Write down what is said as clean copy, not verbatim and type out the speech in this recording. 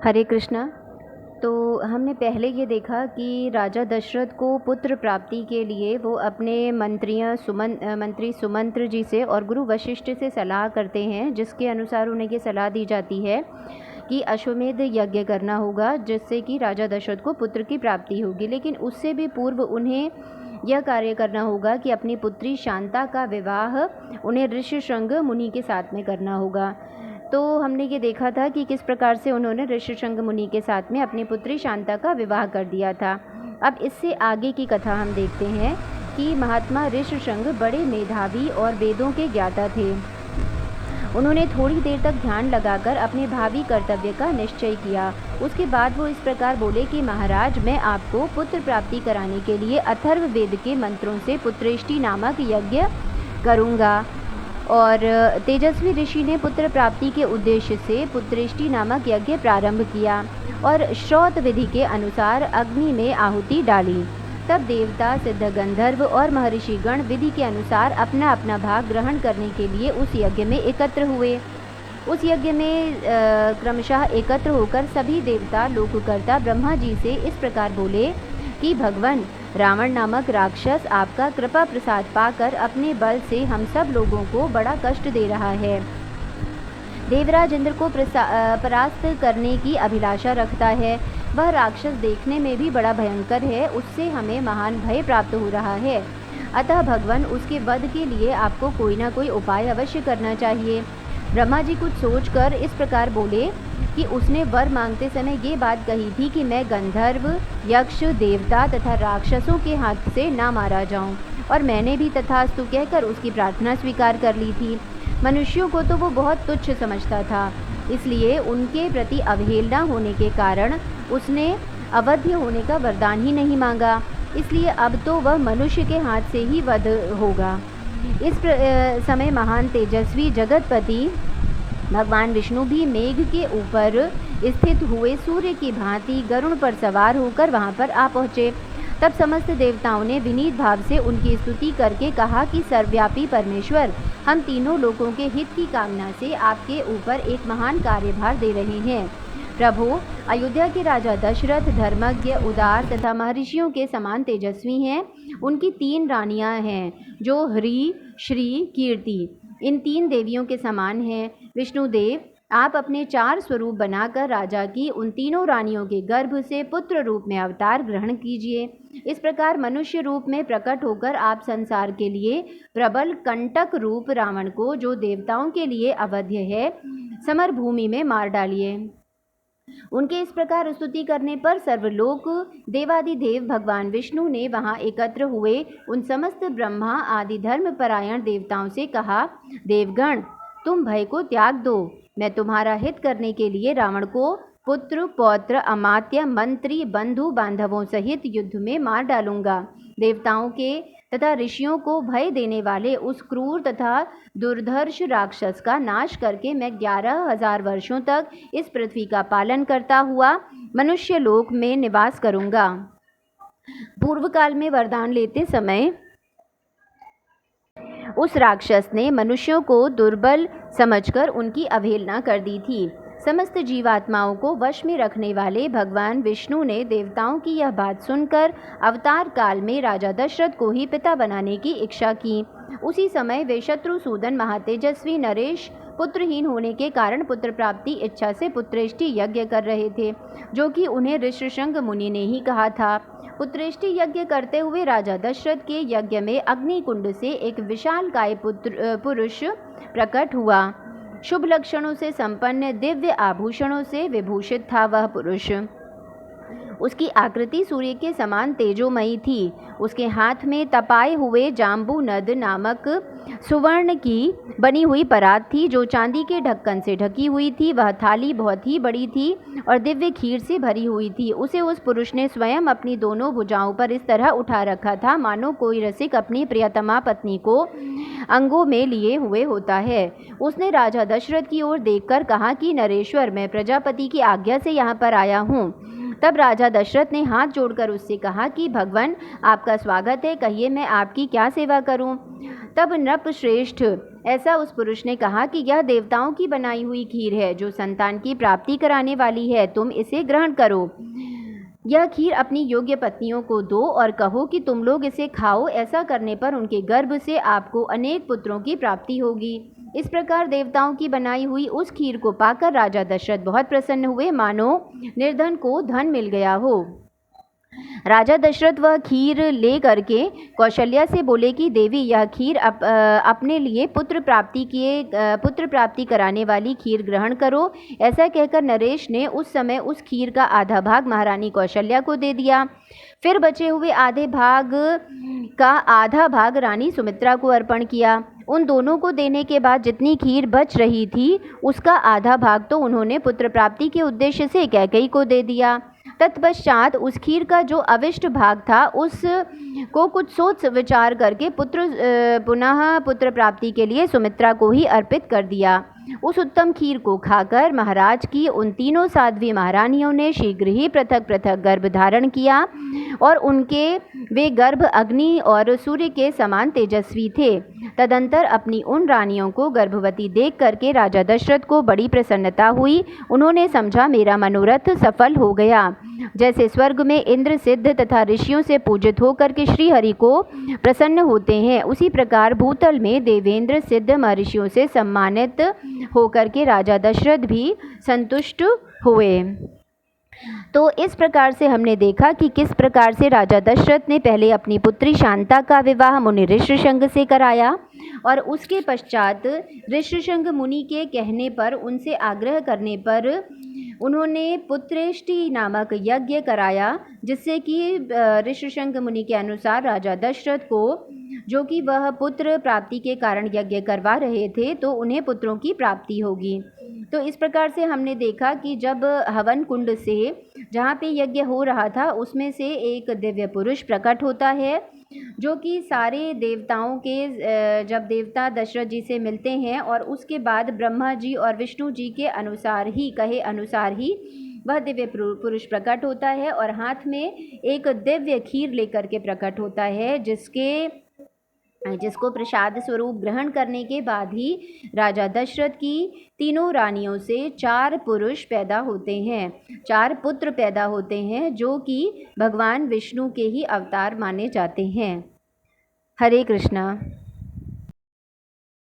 हरे कृष्णा। तो हमने पहले ये देखा कि राजा दशरथ को पुत्र प्राप्ति के लिए वो अपने मंत्री सुमंत्र जी से और गुरु वशिष्ठ से सलाह करते हैं, जिसके अनुसार उन्हें ये सलाह दी जाती है कि अश्वमेध यज्ञ करना होगा, जिससे कि राजा दशरथ को पुत्र की प्राप्ति होगी। लेकिन उससे भी पूर्व उन्हें यह कार्य करना होगा कि अपनी पुत्री शांता का विवाह उन्हें ऋष्यशृंग मुनि के साथ में करना होगा। तो हमने ये देखा था कि किस प्रकार से उन्होंने ऋष्यशृंग मुनि के साथ में अपनी पुत्री शांता का विवाह कर दिया था। अब इससे आगे की कथा हम देखते हैं कि महात्मा ऋष्यशृंग बड़े मेधावी और वेदों के ज्ञाता थे। उन्होंने थोड़ी देर तक ध्यान लगाकर अपने भावी कर्तव्य का निश्चय किया। उसके बाद वो इस प्रकार बोले कि महाराज, मैं आपको पुत्र प्राप्ति कराने के लिए अथर्व वेद के मंत्रों से पुत्रेष्टि नामक यज्ञ करूँगा। और तेजस्वी ऋषि ने पुत्र प्राप्ति के उद्देश्य से पुत्रेष्टि नामक यज्ञ प्रारंभ किया और श्रौत विधि के अनुसार अग्नि में आहुति डाली। तब देवता, सिद्ध, गंधर्व और महर्षिगण विधि के अनुसार अपना अपना भाग ग्रहण करने के लिए उस यज्ञ में एकत्र हुए। उस यज्ञ में क्रमशः एकत्र होकर सभी देवता लोककर्ता ब्रह्मा जी से इस प्रकार बोले कि भगवान, रावण नामक राक्षस आपका कृपा प्रसाद पाकर अपने बल से हम सब लोगों को बड़ा कष्ट दे रहा है। देवराज इंद्र को परास्त करने की अभिलाषा रखता है। वह राक्षस देखने में भी बड़ा भयंकर है, उससे हमें महान भय प्राप्त हो रहा है। अतः भगवान, उसके वध के लिए आपको कोई ना कोई उपाय अवश्य करना चाहिए। ब्रह्मा जी कुछ सोचकर इस प्रकार बोले कि उसने वर मांगते समय ये बात कही थी कि मैं गंधर्व, यक्ष, देवता तथा राक्षसों के हाथ से ना मारा जाऊं, और मैंने भी तथास्तु कहकर उसकी प्रार्थना स्वीकार कर ली थी। मनुष्यों को तो वो बहुत तुच्छ समझता था, इसलिए उनके प्रति अवहेलना होने के कारण उसने अवध्य होने का वरदान ही नहीं मांगा। इसलिए अब तो वह मनुष्य के हाथ से ही वध होगा। इस समय महान तेजस्वी जगतपति भगवान विष्णु भी मेघ के ऊपर स्थित हुए सूर्य की भांति गरुड़ पर सवार होकर वहां पर आ पहुँचे। तब समस्त देवताओं ने विनीत भाव से उनकी स्तुति करके कहा कि सर्वव्यापी परमेश्वर, हम तीनों लोगों के हित की कामना से आपके ऊपर एक महान कार्यभार दे रहे हैं। प्रभु, अयोध्या के राजा दशरथ धर्मज्ञ, उदार तथा महर्षियों के समान तेजस्वी हैं। उनकी 3 रानियां हैं जो ह्री, श्री, कीर्ति इन 3 देवियों के समान हैं। विष्णुदेव, आप अपने 4 स्वरूप बनाकर राजा की उन तीनों रानियों के गर्भ से पुत्र रूप में अवतार ग्रहण कीजिए। इस प्रकार मनुष्य रूप में प्रकट होकर आप संसार के लिए प्रबल कंटक रूप रावण को, जो देवताओं के लिए अवध्य है, समर भूमि में मार डालिए। उनके इस प्रकार स्तुति करने पर सर्वलोक देवादिदेव भगवान विष्णु ने वहां एकत्र हुए उन समस्त ब्रह्मा आदि धर्मपरायण देवताओं से कहा, देवगण, तुम भय को त्याग दो। मैं तुम्हारा हित करने के लिए रावण को पुत्र, पौत्र, अमात्य, मंत्री, बंधु बांधवों सहित युद्ध में मार डालूंगा। देवताओं के तथा ऋषियों को भय देने वाले उस क्रूर तथा दुर्धर्ष राक्षस का नाश करके मैं 11,000 वर्षों तक इस पृथ्वी का पालन करता हुआ मनुष्य लोक में निवास करूंगा। पूर्व काल में वरदान लेते समय उस राक्षस ने मनुष्यों को दुर्बल समझकर उनकी अवहेलना कर दी थी। समस्त जीवात्माओं को वश में रखने वाले भगवान विष्णु ने देवताओं की यह बात सुनकर अवतार काल में राजा दशरथ को ही पिता बनाने की इच्छा की। उसी समय वे शत्रुसूदन महातेजस्वी नरेश पुत्रहीन होने के कारण पुत्र प्राप्ति इच्छा से पुत्रेष्टि यज्ञ कर रहे थे, जो कि उन्हें ऋष्यशृंग मुनि ने ही कहा था। पुत्रेष्टि यज्ञ करते हुए राजा दशरथ के यज्ञ में अग्निकुंड से एक विशालकाय पुरुष प्रकट हुआ। शुभ लक्षणों से संपन्न, दिव्य आभूषणों से विभूषित था वह पुरुष। उसकी आकृति सूर्य के समान तेजोमयी थी। उसके हाथ में तपाए हुए जाम्बू नद नामक सुवर्ण की बनी हुई परात थी, जो चांदी के ढक्कन से ढकी हुई थी। वह थाली बहुत ही बड़ी थी और दिव्य खीर से भरी हुई थी। उसे उस पुरुष ने स्वयं अपनी दोनों भुजाओं पर इस तरह उठा रखा था मानो कोई रसिक अपनी प्रियतमा पत्नी को अंगों में लिए हुए होता है। उसने राजा दशरथ की ओर देखकर कहा कि नरेश्वर, मैं प्रजापति की आज्ञा से यहाँ पर आया हूँ। तब राजा दशरथ ने हाथ जोड़कर उससे कहा कि भगवान, आपका स्वागत है, कहिए मैं आपकी क्या सेवा करूं। तब नृपश्रेष्ठ ऐसा उस पुरुष ने कहा कि यह देवताओं की बनाई हुई खीर है जो संतान की प्राप्ति कराने वाली है, तुम इसे ग्रहण करो। यह खीर अपनी योग्य पत्नियों को दो और कहो कि तुम लोग इसे खाओ, ऐसा करने पर उनके गर्भ से आपको अनेक पुत्रों की प्राप्ति होगी। इस प्रकार देवताओं की बनाई हुई उस खीर को पाकर राजा दशरथ बहुत प्रसन्न हुए, मानो निर्धन को धन मिल गया हो। राजा दशरथ वह खीर ले करके कौशल्या से बोले कि देवी, यह खीर अपने लिए पुत्र प्राप्ति कराने वाली खीर ग्रहण करो। ऐसा कहकर नरेश ने उस समय उस खीर का आधा भाग महारानी कौशल्या को दे दिया। फिर बचे हुए आधे भाग का आधा भाग रानी सुमित्रा को अर्पण किया। उन दोनों को देने के बाद जितनी खीर बच रही थी उसका आधा भाग तो उन्होंने पुत्र प्राप्ति के उद्देश्य से कैकेयी को दे दिया। तत्पश्चात उस खीर का जो अविष्ट भाग था उस को कुछ सोच विचार करके पुनः पुत्र प्राप्ति के लिए सुमित्रा को ही अर्पित कर दिया। उस उत्तम खीर को खाकर महाराज की उन तीनों साध्वी महारानियों ने शीघ्र ही पृथक पृथक गर्भ धारण किया और उनके वे गर्भ अग्नि और सूर्य के समान तेजस्वी थे। तदंतर अपनी उन रानियों को गर्भवती देख करके राजा दशरथ को बड़ी प्रसन्नता हुई। उन्होंने समझा मेरा मनोरथ सफल हो गया। जैसे स्वर्ग में इंद्र सिद्ध तथा ऋषियों से पूजित होकर के श्रीहरि को प्रसन्न होते हैं, उसी प्रकार भूतल में देवेंद्र सिद्ध महर्षियों से सम्मानित होकर के राजा दशरथ भी संतुष्ट हुए। तो इस प्रकार से हमने देखा कि किस प्रकार से राजा दशरथ ने पहले अपनी पुत्री शांता का विवाह मुनि ऋष्यशृंग से कराया और उसके पश्चात ऋष्यशृंग मुनि के कहने पर, उनसे आग्रह करने पर उन्होंने पुत्रेष्टि नामक यज्ञ कराया, जिससे कि ऋष्यशृंग मुनि के अनुसार राजा दशरथ को, जो कि वह पुत्र प्राप्ति के कारण यज्ञ करवा रहे थे, तो उन्हें पुत्रों की प्राप्ति होगी। तो इस प्रकार से हमने देखा कि जब हवन कुंड से जहाँ पे यज्ञ हो रहा था उसमें से एक दिव्य पुरुष प्रकट होता है, जो कि सारे देवताओं के जब देवता दशरथ जी से मिलते हैं और उसके बाद ब्रह्मा जी और विष्णु जी के अनुसार ही वह दिव्य पुरुष प्रकट होता है और हाथ में एक दिव्य खीर लेकर के प्रकट होता है, जिसको प्रसाद स्वरूप ग्रहण करने के बाद ही राजा दशरथ की तीनों रानियों से 4 पुरुष पैदा होते हैं, 4 पुत्र पैदा होते हैं, जो कि भगवान विष्णु के ही अवतार माने जाते हैं। हरे कृष्णा।